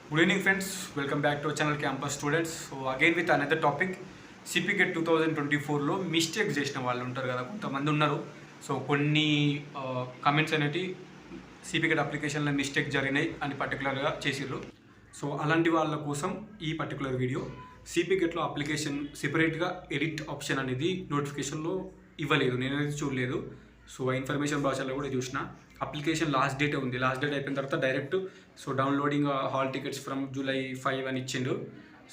Good evening, friends. Welcome back to our channel Campus Students. So again with another topic, CPGET 2024లో mistake చేసిన వాళ్ళు ఉంటారు కదా, కొంతమంది ఉన్నారు. సో కొన్ని కమెంట్స్ అనేవి CPGET అప్లికేషన్లో మిస్టేక్ జరిగినాయి అని పర్టికులర్గా చేసిర్రు. సో అలాంటి వాళ్ళ కోసం ఈ పర్టికులర్ వీడియో. CPGETలో అప్లికేషన్ సెపరేట్గా ఎడిట్ ఆప్షన్ అనేది నోటిఫికేషన్లో ఇవ్వలేదు, నేనైతే చూడలేదు. సో ఆ ఇన్ఫర్మేషన్ భాషలో కూడా చూసిన. అప్లికేషన్ లాస్ట్ డేటే ఉంది, లాస్ట్ డేట్ అయిపోయిన తర్వాత direct downloading hall tickets from July 5 అని ఇచ్చిండు.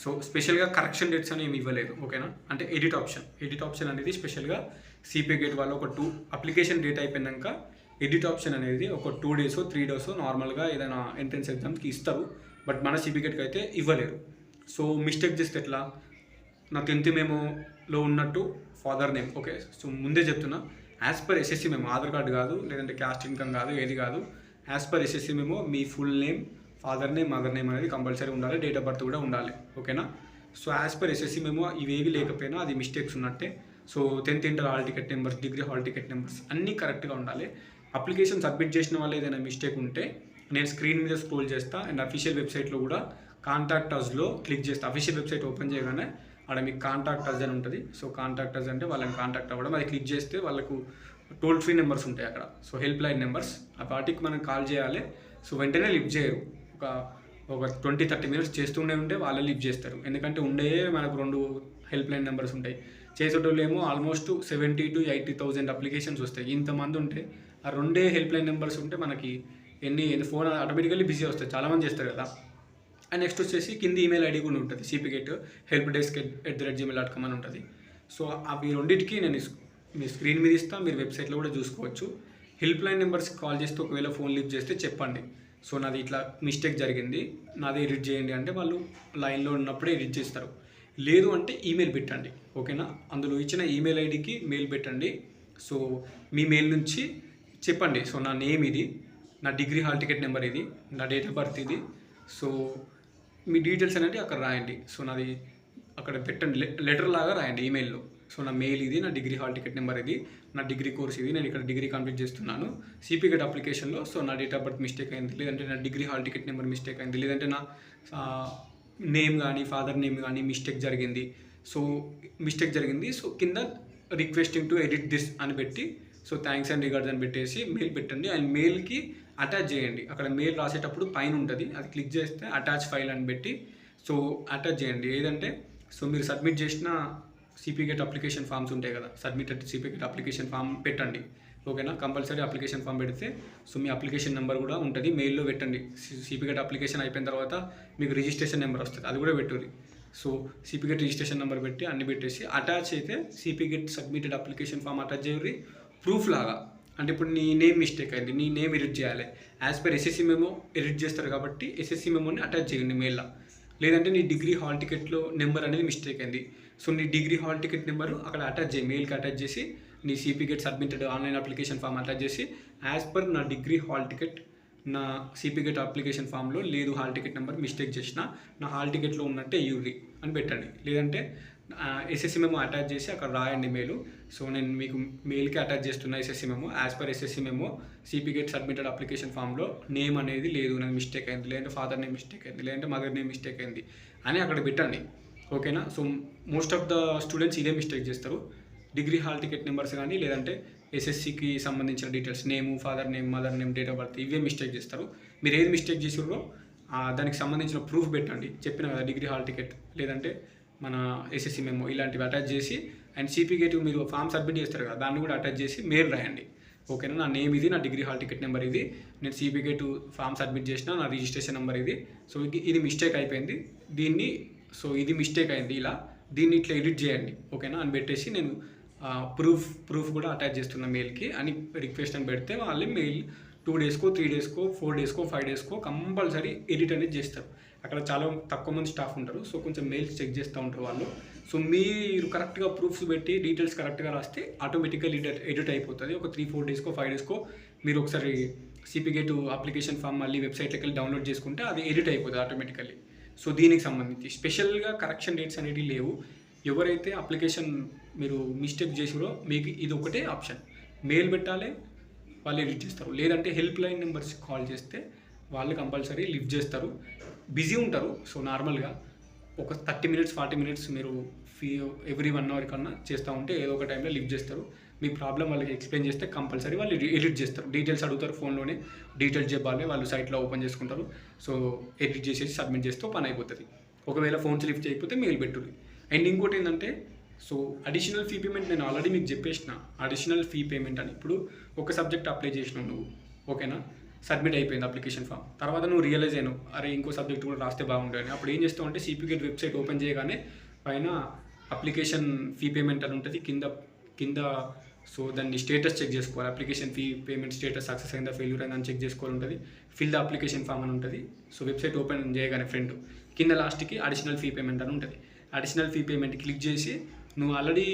సో స్పెషల్గా కరెక్షన్ డేట్స్ అని ఏమి ఇవ్వలేదు, ఓకేనా. అంటే ఎడిట్ ఆప్షన్ అనేది స్పెషల్గా CPGET వాళ్ళు ఒక అప్లికేషన్ డేట్ అయిపోయినాక ఎడిట్ ఆప్షన్ అనేది ఒక 2 days 3 days నార్మల్గా ఏదైనా ఎంట్రన్స్ ఎగ్జామ్కి ఇస్తారు. బట్ మన CPGETకి అయితే ఇవ్వలేరు. సో మిస్టేక్ చేస్తే ఎట్లా, నా 10th మెమోలో ఉన్నట్టు ఫాదర్ నేమ్, ఓకే. సో ముందే చెప్తున్నా, as per SSC memo, Aadhaar card కాదు, లేదంటే క్యాస్ట్ ఇన్కమ్ కాదు, ఏది కాదు. యాజ్ పర్ SSC మెమో మీ full name, father name, mother name అనేది కంపల్సరీ ఉండాలి, డేట్ ఆఫ్ బర్త్ కూడా ఉండాలి, ఓకేనా. So as per SSC memo ఇవేవి లేకపోయినా అది మిస్టేక్స్ ఉన్నట్టే. So 10th inter hall ticket numbers, degree hall ticket numbers అన్నీ కరెక్ట్గా ఉండాలి. అప్లికేషన్ సబ్మిట్ చేసిన వాళ్ళు ఏదైనా మిస్టేక్ ఉంటే నేను స్క్రీన్ మీద స్క్రోల్ చేస్తా అండ్ అఫీషియల్ వెబ్సైట్లో కూడా కాంటాక్ట్ అస్లో క్లిక్ చేస్తా. అఫీషియల్ వెబ్సైట్ ఓపెన్ చేయగానే అక్కడ మీకు కాంటాక్ట్ అస్ అని ఉంటుంది. సో కాంటాక్ట్ అస్ అంటే వాళ్ళని కాంటాక్ట్ అవ్వడం, అది క్లిక్ చేస్తే వాళ్ళకు టోల్ ఫ్రీ నెంబర్స్ ఉంటాయి అక్కడ. సో హెల్ప్ లైన్ నెంబర్స్, ఆ వాటికి మనం కాల్ చేయాలి. సో వెంటనే లిఫ్ట్ చేయరు, ఒక 20-30 minutes చేస్తూనే ఉంటే వాళ్ళే లిఫ్ట్ చేస్తారు. ఎందుకంటే ఉండే మనకు 2 హెల్ప్ లైన్ నెంబర్స్ ఉంటాయి. చేసేటోళ్ళు ఏమో ఆల్మోస్ట్ 70,000 to 80,000 అప్లికేషన్స్ వస్తాయి. ఇంతమంది ఉంటే ఆ 2 హెల్ప్ లైన్ నెంబర్స్ ఉంటే మనకి ఎన్ని ఫోన్ ఆటోమేటికల్లీ బిజీ వస్తాయి, చాలామంది చేస్తారు కదా. అండ్ నెక్స్ట్ వచ్చేసి కింద ఈమెయిల్ ఐడి కూడా ఉంటుంది, CPGET helpdesk@gmail.com అని ఉంటుంది. సో అవి రెండింటికి నేను మీ స్క్రీన్ మీద ఇస్తా, మీరు వెబ్సైట్లో కూడా చూసుకోవచ్చు. హెల్ప్ లైన్ నెంబర్స్కి కాల్ చేస్తే ఒకవేళ ఫోన్ లిఫ్ట్ చేస్తే చెప్పండి, సో నాది ఇట్లా మిస్టేక్ జరిగింది, నాది ఎడిట్ చేయండి అంటే వాళ్ళు లైన్లో ఉన్నప్పుడే ఎడిట్ చేస్తారు. లేదు అంటే ఈమెయిల్ పెట్టండి, ఓకేనా. అందులో ఇచ్చిన ఈమెయిల్ ఐడికి మెయిల్ పెట్టండి. సో మీ మెయిల్ నుంచి చెప్పండి, సో నా నేమ్ ఇది, నా డిగ్రీ హాల్ టికెట్ నెంబర్ ఇది, నా డేట్ ఆఫ్ బర్త్ ఇది. సో మీ డీటెయిల్స్ అనేది అక్కడ రాయండి. సో నాది అక్కడ పెట్టండి, లెటర్ లాగా రాయండి ఈమెయిల్లో. సో నా మెయిల్ ఇది, నా డిగ్రీ హాల్ టికెట్ నెంబర్ ఇది, నా డిగ్రీ కోర్స్ ఇది, నేను ఇక్కడ డిగ్రీ కంప్లీట్ చేస్తున్నాను. CPGET అప్లికేషన్లో సో నా డేట్ ఆఫ్ బర్త్ మిస్టేక్ అయింది, లేదంటే నా degree hall ticket number mistake అయింది, లేదంటే నా నేమ్ కానీ ఫాదర్ నేమ్ కానీ మిస్టేక్ జరిగింది. సో మిస్టేక్ జరిగింది, సో కింద రిక్వెస్టింగ్ టు ఎడిట్ దిస్ అని పెట్టి, సో థ్యాంక్స్ అండ్ రిగార్డ్స్ అని పెట్టేసి మెయిల్ పెట్టండి. అండ్ మెయిల్కి అటాచ్ చేయండి. అక్కడ మెయిల్ రాసేటప్పుడు పైన ఉంటుంది, అది క్లిక్ చేస్తే అటాచ్ ఫైల్ అని పెట్టి సో అటాచ్ చేయండి. ఏదంటే సో మీరు సబ్మిట్ చేసిన CPGET అప్లికేషన్ ఫామ్స్ ఉంటాయి కదా, సబ్మిటెడ్ CPGET అప్లికేషన్ ఫామ్ పెట్టండి, ఓకేనా. కంపల్సరీ అప్లికేషన్ ఫామ్ పెడితే సో మీ అప్లికేషన్ నెంబర్ కూడా ఉంటుంది, మెయిల్లో పెట్టండి. CPGET అప్లికేషన్ అయిపోయిన తర్వాత మీకు రిజిస్ట్రేషన్ నెంబర్ వస్తుంది, అది కూడా పెట్టుర్రి. సో CPGET రిజిస్ట్రేషన్ నెంబర్ పెట్టి అన్ని పెట్టేసి అటాచ్ అయితే CPGET submitted application form attach చేయండి. ప్రూఫ్ లాగా, అంటే ఇప్పుడు నీ నేమ్ మిస్టేక్ అయింది, నీ నేమ్ ఎడిట్ చేయాలి, as per SSC memo edit చేస్తారు కాబట్టి SSC మెమోని అటాచ్ చేయండి మెయిల్లో. లేదంటే నీ డిగ్రీ హాల్ టికెట్లో నెంబర్ అనేది మిస్టేక్ అయింది, సో నీ డిగ్రీ హాల్ టికెట్ నెంబరు అక్కడ అటాచ్ చేయి, మెయిల్కి అటాచ్ చేసి నీ CPGET submitted online application form attach చేసి యాజ్ పర్ నా డిగ్రీ హాల్ టికెట్ నా CPGET అప్లికేషన్ ఫామ్లో లేదు, హాల్ టికెట్ నెంబర్ మిస్టేక్ చేసిన, నా హాల్ టికెట్లో ఉన్నట్టే యూరి అని పెట్టండి. లేదంటే SSC మెమో అటాచ్ చేసి అక్కడ రాయండి మెయిల్. సో నేను మీకు మెయిల్కి అటాచ్ చేస్తున్నా SSC memo, as per SSC memo CPGET submitted application ఫామ్లో నేమ్ అనేది లేదు, నాకు మిస్టేక్ అయింది, లేదంటే ఫాదర్ నేమ్ మిస్టేక్ అయింది, లేదంటే మదర్ నేమ్ మిస్టేక్ అయింది అని అక్కడ పెట్టండి, ఓకేనా. So most of the students ఇదే మిస్టేక్ చేస్తారు. డిగ్రీ హాల్ టికెట్ నెంబర్స్ కానీ లేదంటే SSCకి సంబంధించిన details, name, father name, mother name, date of birth ఇవే మిస్టేక్ చేస్తారు. మీరు ఏది మిస్టేక్ చేసిర్రో దానికి సంబంధించిన ప్రూఫ్ పెట్టండి. చెప్పిన కదా, డిగ్రీ హాల్ టికెట్ లేదంటే మన SSC మెమో ఇలాంటివి అటాచ్ చేసి అండ్ CPGET మీరు ఫామ్ సబ్మిట్ చేస్తారు కదా, దాన్ని కూడా అటాచ్ చేసి మెయిల్ రాయండి, ఓకేనా. నా నేమ్ ఇది, నా డిగ్రీ హాల్ టికెట్ నెంబర్ ఇది, నేను CPGET ఫామ్ సబ్మిట్ చేసిన, నా రిజిస్ట్రేషన్ నెంబర్ ఇది. సో ఇది మిస్టేక్ అయిపోయింది, దీన్ని సో ఇది మిస్టేక్ అయింది, ఇలా దీన్ని ఇట్లా ఎడిట్ చేయండి, ఓకేనా అని పెట్టేసి నేను ప్రూఫ్ కూడా అటాచ్ చేస్తున్న మెయిల్కి అని రిక్వెస్ట్ అని పెడితే వాళ్ళు mail 2 days 3 days 4 days 5 days compulsory edit అనేది చేస్తారు. అక్కడ చాలా తక్కువ మంది స్టాఫ్ ఉంటారు, సో కొంచెం మెయిల్స్ చెక్ చేస్తూ ఉంటారు వాళ్ళు. సో మీరు కరెక్ట్గా ప్రూఫ్స్ పెట్టి డీటెయిల్స్ కరెక్ట్గా రాస్తే ఆటోమేటిక్గా ఎడిట్ అయిపోతుంది. ఒక 3-4 days 5 days మీరు ఒకసారి CPGET అప్లికేషన్ ఫామ్ మళ్ళీ వెబ్సైట్లోకి వెళ్ళి డౌన్లోడ్ చేసుకుంటే అది ఎడిట్ అయిపోతుంది ఆటోమేటికల్లీ. సో దీనికి సంబంధించి స్పెషల్గా కరెక్షన్ డేట్స్ అనేవి లేవు. ఎవరైతే అప్లికేషన్ మీరు మిస్టేక్ చేసిరో మీకు ఇది ఒకటే ఆప్షన్, మెయిల్ పెట్టాలి, వాళ్ళు ఎడిట్ చేస్తారు. లేదంటే హెల్ప్ లైన్ నెంబర్స్ కాల్ చేస్తే వాళ్ళు కంపల్సరీ లిఫ్ట్ చేస్తారు. బిజీ ఉంటారు. సో నార్మల్గా ఒక 30 మినిట్స్ 40 మినిట్స్ మీరు ఎవ్రీ 1 అవర్ కన్నా చేస్తూ ఉంటే ఏదో ఒక టైంలో లిఫ్ట్ చేస్తారు. మీ ప్రాబ్లం వాళ్ళకి ఎక్స్ప్లెయిన్ చేస్తే కంపల్సరీ వాళ్ళు ఎడిట్ చేస్తారు. డీటెయిల్స్ అడుగుతారు, ఫోన్లోనే డీటెయిల్స్ చెప్పాలి, వాళ్ళు సైట్లో ఓపెన్ చేసుకుంటారు. సో ఎడిట్ చేసేసి సబ్మిట్ చేస్తే పని అయిపోతుంది. ఒకవేళ ఫోన్స్ లిఫ్ట్ చేయకపోతే మెయిల్ పెట్టుర్రి. అండ్ ఇంకోటి ఏంటంటే, సో అడిషనల్ ఫీ పేమెంట్ నేను ఆల్రెడీ మీకు చెప్పేసిన. అడిషనల్ ఫీ పేమెంట్ అని ఇప్పుడు ఒక సబ్జెక్ట్ అప్లై చేసినావు నువ్వు, ఓకేనా, సబ్మిట్ అయిపోయింది అప్లికేషన్ ఫామ్. తర్వాత నువ్వు రియలైజ్ అయినావు, అరే ఇంకో సబ్జెక్ట్ కూడా రాస్తే బాగుంటుంది. అప్పుడు ఏం చేస్తావు అంటే, సిపి గేట్ వెబ్సైట్ ఓపెన్ చేయగానే పైన అప్లికేషన్ ఫీ పేమెంట్ అని ఉంటుంది, కింద సో దాన్ని స్టేటస్ చెక్ చేసుకోవాలి. Application fee payment status success అయిందా ఫెయిల్యూర్ అయిందా అని చెక్ చేసుకోవాలి ఉంటుంది. ఫిల్ ద అప్లికేషన్ ఫామ్ అని ఉంటుంది. సో వెబ్సైట్ ఓపెన్ చేయగానే ఫ్రంట్ కింద లాస్ట్కి అడిషనల్ ఫీ పేమెంట్ అని ఉంటుంది. అడిషనల్ ఫీ పేమెంట్ క్లిక్ చేసి నువ్వు ఆల్రెడీ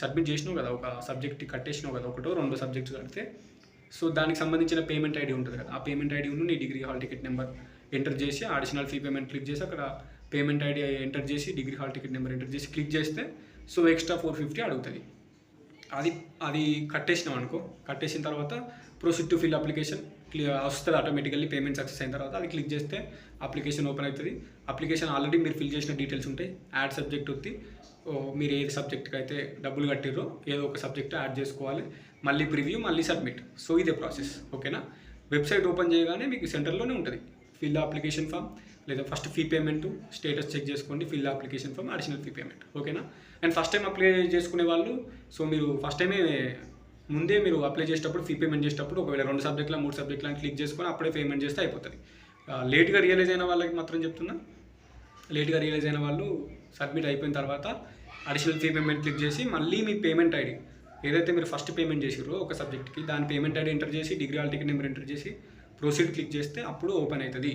సబ్మిట్ చేసినావు కదా, ఒక సబ్జెక్ట్ కట్టేసినావు కదా, 1-2 సబ్జెక్ట్స్ కడితే సో దానికి సంబంధించిన పేమెంట్ ఐడి ఉంటుంది కదా, ఆ పేమెంట్ ఐడి నీ degree hall ticket number enter చేసి అడిషనల్ ఫీ పేమెంట్ క్లిక్ చేసి అక్కడ పేమెంట్ ఐడి ఎంటర్ చేసి degree hall ticket number enter చేసి క్లిక్ చేస్తే సో ఎక్స్ట్రా 450 అడుగుతుంది. అది కట్టేసినాం అనుకో, కట్టేసిన తర్వాత ప్రొసీడ్ టు ఫిల్ అప్లికేషన్ వస్తుంది ఆటోమేటికల్లీ. పేమెంట్ సక్సెస్ అయిన తర్వాత అది క్లిక్ చేస్తే అప్లికేషన్ ఓపెన్ అవుతుంది. అప్లికేషన్ ఆల్రెడీ మీరు ఫిల్ చేసిన డీటెయిల్స్ ఉంటాయి. యాడ్ సబ్జెక్ట్ వచ్చి మీరు ఏది సబ్జెక్ట్కి అయితే డబ్బులు కట్టిర్రో ఏదో ఒక సబ్జెక్ట్ యాడ్ చేసుకోవాలి, మళ్ళీ ప్రివ్యూ, మళ్ళీ సబ్మిట్. సో ఇదే ప్రాసెస్, ఓకేనా. వెబ్సైట్ ఓపెన్ చేయగానే మీకు సెంటర్లోనే ఉంటుంది ఫిల్ అప్లికేషన్ ఫామ్, లేదా first fee payment status check చేసుకోండి, fill application form, additional fee payment, ఓకేనా. అండ్ ఫస్ట్ టైం అప్లై చేసుకునే వాళ్ళు, సో మీరు ఫస్ట్ టైమే ముందే మీరు అప్లై చేసేటప్పుడు ఫీ పేమెంట్ చేసేటప్పుడు ఒకవేళ 2 సబ్జెక్టుల 3 సబ్జెక్టులు అని క్లిక్ చేసుకొని అప్పుడే పేమెంట్ చేస్తే అయిపోతుంది. లేట్గా రియలైజ్ అయిన వాళ్ళకి మాత్రం చెప్తున్నా, లేట్గా రియలైజ్ అయిన వాళ్ళు సబ్మిట్ అయిపోయిన తర్వాత అడిషనల్ ఫీ పేమెంట్ క్లిక్ చేసి మళ్ళీ మీ పేమెంట్ ఐడి ఏదైతే మీరు ఫస్ట్ పేమెంట్ చేసిర్రో ఒక సబ్జెక్ట్కి దాని పేమెంట్ ఐడి ఎంటర్ చేసి degree hall ticket number enter చేసి ప్రొసీడ్ క్లిక్ చేస్తే అప్పుడు ఓపెన్ అవుతుంది.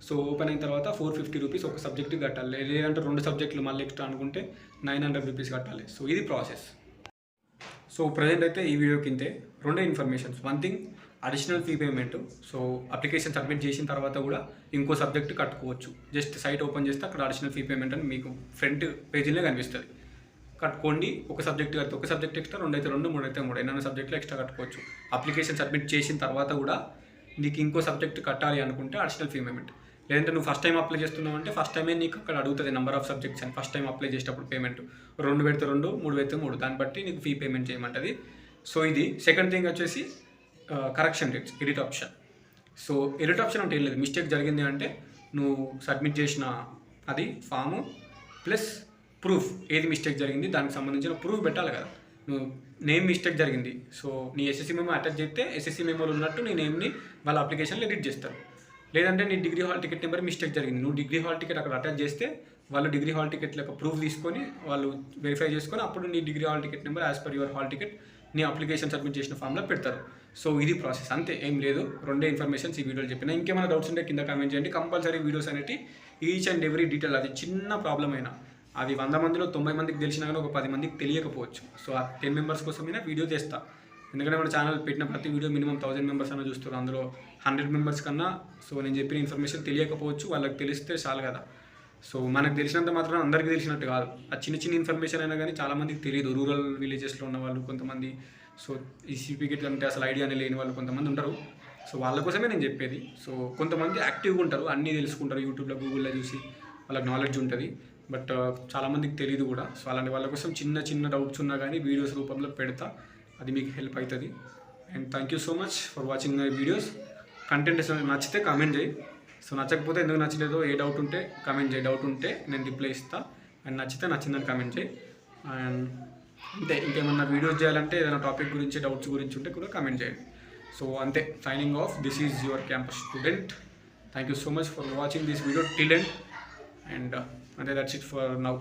సో ఓపెన్ అయిన తర్వాత 450 రూపీస్ ఒక సబ్జెక్ట్కి కట్టాలి, లేదంటే 2 సబ్జెక్టులు మళ్ళీ ఎక్స్ట్రా అనుకుంటే 900 రూపీస్ కట్టాలి. సో ఇది ప్రాసెస్. సో ప్రజెంట్ అయితే ఈ వీడియో కిందే 2 informations. One thing additional fee payment. So application submit చేసిన తర్వాత కూడా ఇంకో సబ్జెక్ట్ కట్టుకోవచ్చు. జస్ట్ సైట్ ఓపెన్ చేస్తే అక్కడ అడిషనల్ ఫీ పేమెంట్ అని మీకు ఫ్రంట్ పేజీలో కనిపిస్తుంది. కట్టుకోండి. ఒక సబ్జెక్ట్ కడితే ఒక సబ్జెక్ట్ ఎక్స్ట్రా, 2 అయితే 2, 3 అయితే 3, ఎన్నైనా సబ్జెక్టులు ఎక్స్ట్రా కట్టుకోవచ్చు. అప్లికేషన్ సబ్మిట్ చేసిన తర్వాత కూడా నీకు ఇంకో సబ్జెక్ట్ కట్టాలి అనుకుంటే అడిషనల్ ఫీ పేమెంట్. లేదంటే నువ్వు ఫస్ట్ టైం అప్లై చేస్తున్నావు అంటే ఫస్ట్ టైమే నీకు అక్కడ అడుగుతుంది నెంబర్ ఆఫ్ సబ్జెక్ట్స్ అని. ఫస్ట్ టైం అప్లై చేసేటప్పుడు పేమెంట్ 2 పెడితే 2, 3 పెడితే 3, దాన్ని బట్టి నీకు ఫీ పేమెంట్ చేయమంటుంది. సో ఇది. సెకండ్ థింగ్ వచ్చేసి correction rates, edit option. So edit option అంటే ఏం లేదు, మిస్టేక్ జరిగింది అంటే నువ్వు సబ్మిట్ చేసిన అది ఫాము ప్లస్ ప్రూఫ్, ఏది మిస్టేక్ జరిగింది దానికి సంబంధించిన ప్రూఫ్ పెట్టాలి కదా. నువ్వు నేమ్ మిస్టేక్ జరిగింది, సో నీ ఎస్ఎస్సీ మెమో అటాచ్ చేస్తే ఎస్ఎస్సీ మెమోలో ఉన్నట్టు నీ నేమ్ని వాళ్ళ అప్లికేషన్లో ఎడిట్ చేస్తారు. లేదంటే నీ degree hall ticket number mistake జరిగింది, నువ్వు డిగ్రీ హాల్ టికెట్ అక్కడ అటాచ్ చేస్తే వాళ్ళు డిగ్రీ హాల్ టికెట్ యొక్క ప్రూఫ్ తీసుకొని వాళ్ళు వెరిఫై చేసుకొని అప్పుడు నీ degree hall ticket number as per your hall ticket నీ అప్లికేషన్ సబ్మిట్ చేసిన ఫామ్లో పెడతారు. సో ఇది ప్రాసెస్, అంతే, ఏం లేదు. 2 ఇన్ఫర్మేషన్స్ ఈ వీడియోలో చెప్పిన. ఇంకేమైనా డౌట్స్ ఉంటే కింద కామెంట్ చేయండి. కంపల్సరీ వీడియోస్ అనేవి ఈచ్ అండ్ ఎవ్రీ డీటెయిల్, అది చిన్న ప్రాబ్లం అయినా అది 100 మందిలో 90 మందికి తెలిసినా కానీ ఒక 10 మందికి తెలియకపోవచ్చు. సో ఆ 10 మెంబర్స్ కోసమైనా వీడియో చేస్తా. ఎందుకంటే మన ఛానల్ పెట్టిన ప్రతి వీడియో మినిమం 1000 మెంబర్స్ అన్న చూస్తారు. అందులో 100 మెంబర్స్ కన్నా సో నేను చెప్పిన ఇన్ఫర్మేషన్ తెలియకపోవచ్చు, వాళ్ళకి తెలిస్తే చాలు కదా. సో మనకు తెలిసినంత మాత్రం అందరికీ తెలిసినట్టు కాదు. ఆ చిన్న ఇన్ఫర్మేషన్ అయినా కానీ చాలామందికి తెలియదు. రూరల్ విలేజెస్లో ఉన్న వాళ్ళు కొంతమంది, సో ఈ సిపిగేట్ అంటే అసలు ఐడియానే లేని వాళ్ళు కొంతమంది ఉంటారు. సో వాళ్ళ కోసమే నేను చెప్పేది. సో కొంతమంది యాక్టివ్గా ఉంటారు, అన్నీ తెలుసుకుంటారు, యూట్యూబ్లో గూగుల్లో చూసి వాళ్ళకి నాలెడ్జ్ ఉంటుంది. బట్ చాలామందికి తెలియదు కూడా. సో అలాంటి వాళ్ళ కోసం చిన్న డౌట్స్ ఉన్నా కానీ వీడియోస్ రూపంలో పెడతా, అది మీకు హెల్ప్ అవుతుంది. And thank you so much for watching my videos. Content నచ్చితే కామెంట్ చేయి. సో నచ్చకపోతే ఎందుకు నచ్చలేదో, ఏ డౌట్ ఉంటే కామెంట్ చేయి. డౌట్ ఉంటే నేను రిప్లై ఇస్తాను. అండ్ నచ్చితే నచ్చిందని కామెంట్ చేయి. అండ్ అంతే, ఇంకేమన్నా వీడియోస్ చేయాలంటే ఏదైనా టాపిక్ గురించి డౌట్స్ గురించి ఉంటే కూడా కామెంట్ చేయండి. సో అంతే, signing off. This is your campus student. Thank you so much for watching this video till end. And that's it for now.